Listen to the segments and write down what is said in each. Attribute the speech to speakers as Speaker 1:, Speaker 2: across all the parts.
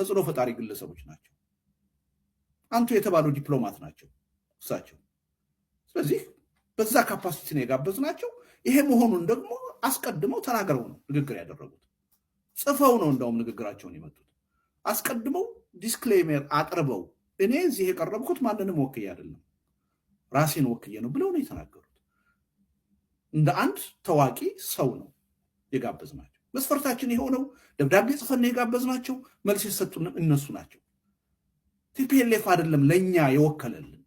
Speaker 1: ተጽዕኖ ፈጣሪ ግለሰቦች ናቸው። አንቱ የተባሉ ዲፕሎማት ናቸው እሳቸው። ስለዚህ በዛ ካፓሲቲ ነው የጋበዝናቸው። ይሄ መሆኑን ደግሞ አስቀድመው ተናግረው ነው ንግግር ያደረጉት። ጽፈው ነው እንደውም ንግግራቸውን የመጡት። አስቀድመው ዲስክሌመር አቅርበው እኔ እዚህ የቀረብኩት ማንንም ወክዬ አይደለም ራሴን ወክዬ ነው ብለው ነው የተናገሩት። እንደ አንድ ታዋቂ ሰው ነው የጋበዝናቸው። መስፈርታችን የሆነው ደብዳቤ ጽፈን የጋበዝናቸው፣ መልስ የሰጡን እነሱ ናቸው። ቲፒኤልኤፍ አይደለም ለኛ የወከለልን።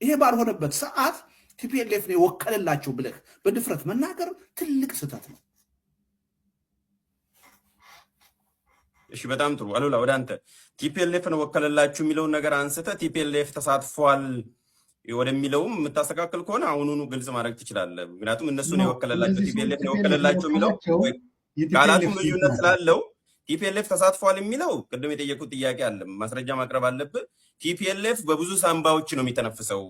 Speaker 1: ይሄ ባልሆነበት ሰዓት ቲፒኤልኤፍ ነው የወከለላቸው ብለህ በድፍረት መናገር ትልቅ ስህተት ነው።
Speaker 2: እሺ በጣም ጥሩ አሉላ፣ ወደ አንተ ቲፒኤልኤፍ ነው ወከለላችሁ የሚለውን ነገር አንስተ ቲፒኤልኤፍ ተሳትፏል ወደሚለውም የምታስተካክል ከሆነ አሁኑኑ ግልጽ ማድረግ ትችላለህ። ምክንያቱም እነሱ ነው የወከለላቸው ቲፒኤልኤፍ ነው የወከለላቸው የሚለው ቃላቱም ልዩነት ስላለው ቲፒኤልኤፍ ተሳትፏል የሚለው ቅድም የጠየቁት ጥያቄ አለ፣ ማስረጃ ማቅረብ አለብህ። ቲፒኤልኤፍ በብዙ ሳምባዎች ነው የሚተነፍሰው፣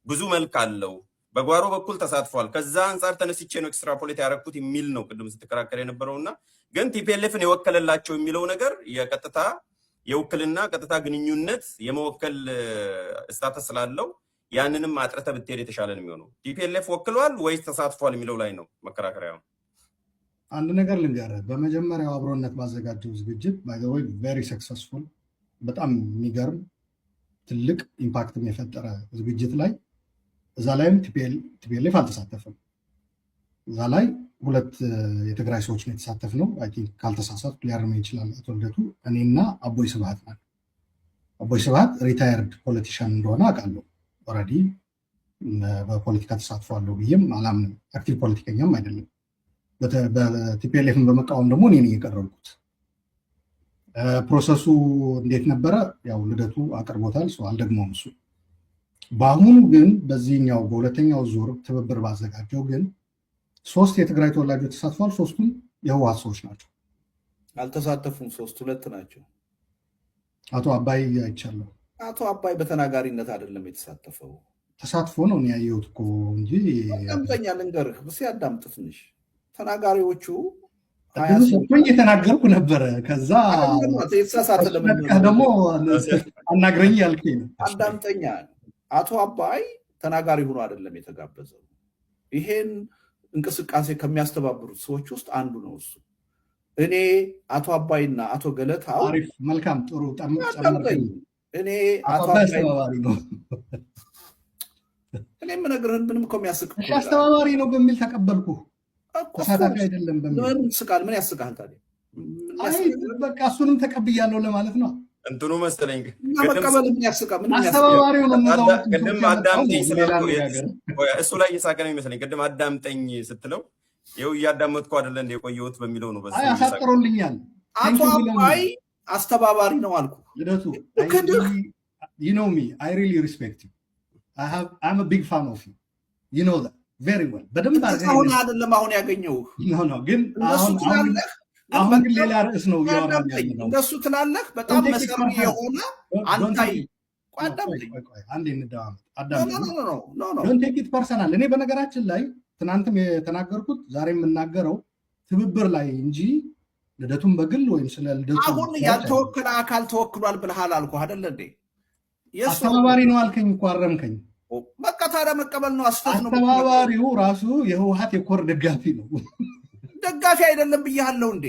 Speaker 2: ብዙ መልክ አለው፣ በጓሮ በኩል ተሳትፏል። ከዛ አንጻር ተነስቼ ነው ኤክስትራፖሌት ያደረኩት የሚል ነው ቅድም ስትከራከር የነበረውና ግን ቲፒኤልኤፍን የወከለላቸው የሚለው ነገር የቀጥታ የውክልና ቀጥታ ግንኙነት የመወከል ስታተስ ስላለው ያንንም አጥርተህ ብትሄድ የተሻለ ነው የሚሆነው። ቲፒኤልኤፍ ወክሏል ወይስ ተሳትፏል የሚለው ላይ ነው መከራከሪያው።
Speaker 3: አንድ ነገር ልንገርህ፣ በመጀመሪያው አብሮነት ባዘጋጀው ዝግጅት ባይ ዘ ወይ ቬሪ ሰክሰስፉል፣ በጣም የሚገርም ትልቅ ኢምፓክትም የፈጠረ ዝግጅት ላይ እዛ ላይም ቲፒኤልኤፍ አልተሳተፈም። እዛ ላይ ሁለት የትግራይ ሰዎች ነው የተሳተፍነው። አይ ቲንክ ካልተሳሳትኩ ሊያርመኝ ይችላል አቶ ልደቱ። እኔና አቦይ ስብሃት ናት። አቦይ ስብሃት ሪታየርድ ፖለቲሻን እንደሆነ አውቃለሁ። ኦልሬዲ በፖለቲካ ተሳትፏለሁ ብዬም አላምንም። አክቲቭ ፖለቲከኛም አይደለም። በቲፒኤልኤፍን በመቃወም ደግሞ እኔ ነኝ የቀረብኩት። ፕሮሰሱ እንዴት ነበረ? ያው ልደቱ አቅርቦታል፣ ሰው አልደግመውም እሱ። በአሁኑ ግን በዚህኛው በሁለተኛው ዙር ትብብር ባዘጋጀው ግን 3 የትግራይ ተወላጆች ተሳትፏል። 3ቱም የህወሓት ሰዎች ናቸው።
Speaker 1: አልተሳተፉም። 2 ናቸው።
Speaker 3: አቶ አባይ አይቻለሁ።
Speaker 1: አቶ አባይ በተናጋሪነት አይደለም የተሳተፈው።
Speaker 3: ተሳትፎ ነው ያየሁት እኮ እንጂ
Speaker 1: አዳምጠኛ ልንገርህ፣ ብስ ያዳምጥ ትንሽ። ተናጋሪዎቹ
Speaker 3: የተናገርኩ ነበረ። ከዛ
Speaker 1: የተሳሳተ
Speaker 3: ደግሞ አናግረኝ ያልከኝ ነው።
Speaker 1: አዳምጠኛ። አቶ አባይ ተናጋሪ ሆኖ አይደለም የተጋበዘው። ይሄን እንቅስቃሴ ከሚያስተባብሩት ሰዎች ውስጥ አንዱ ነው እሱ። እኔ አቶ አባይና አቶ ገለታው
Speaker 3: አሪፍ፣ መልካም፣ ጥሩ
Speaker 1: እኔ አቶ አባይ ነው እኔ የምነግርህን ምንም እኮ የሚያስቅ
Speaker 3: አስተባባሪ ነው በሚል ተቀበልኩ። ተሳታፊ አይደለም በሚል
Speaker 1: ምን ስቃል? ምን ያስቃል ታዲያ?
Speaker 3: በቃ እሱንም ተቀብያለሁ ለማለት ነው።
Speaker 2: እንትኑ መሰለኝ
Speaker 1: መቀበል ምን ያስቃል? ምን
Speaker 3: አስተባባሪው ነው
Speaker 2: ቅድም አዳምጠኝ ስትለው እሱ ላይ እየሳቀ ነው የሚመስለኝ። ቅድም አዳምጠኝ ስትለው ይኸው እያዳመጥኩ አይደለ እንደ የቆየሁት በሚለው ነው።
Speaker 3: በዚህ አሳጥሮልኛል።
Speaker 1: አቶ አባይ አስተባባሪ ነው አልኩ።
Speaker 3: ልደቱ you know me, I really respect you. I'm a big fan of you. You know that very well. በደንብ
Speaker 1: አሁን አይደለም አሁን ያገኘው
Speaker 3: ነው ግን አሁን ሌላ ርዕስ ነው ያወራኝ።
Speaker 1: እንደሱ ትላለህ። በጣም መሰሪ የሆነ አንታይ
Speaker 3: አንዴ እንደዋም don't take it personal። እኔ በነገራችን ላይ ትናንትም የተናገርኩት ዛሬ የምናገረው ትብብር ላይ እንጂ ልደቱን በግል ወይም ስለ ልደቱ
Speaker 1: አሁን ያልተወከለ አካል ተወክሏል ብለሃል አልኩህ አይደል እንዴ?
Speaker 3: አስተባባሪ ነው አልከኝ እኮ አረምከኝ።
Speaker 1: በቃ ታዲያ መቀበል ነው። አስተት ነው።
Speaker 3: አስተባባሪው ራሱ የህወሓት የኮር ደጋፊ ነው።
Speaker 1: ደጋፊ አይደለም ብያለሁ እንዴ?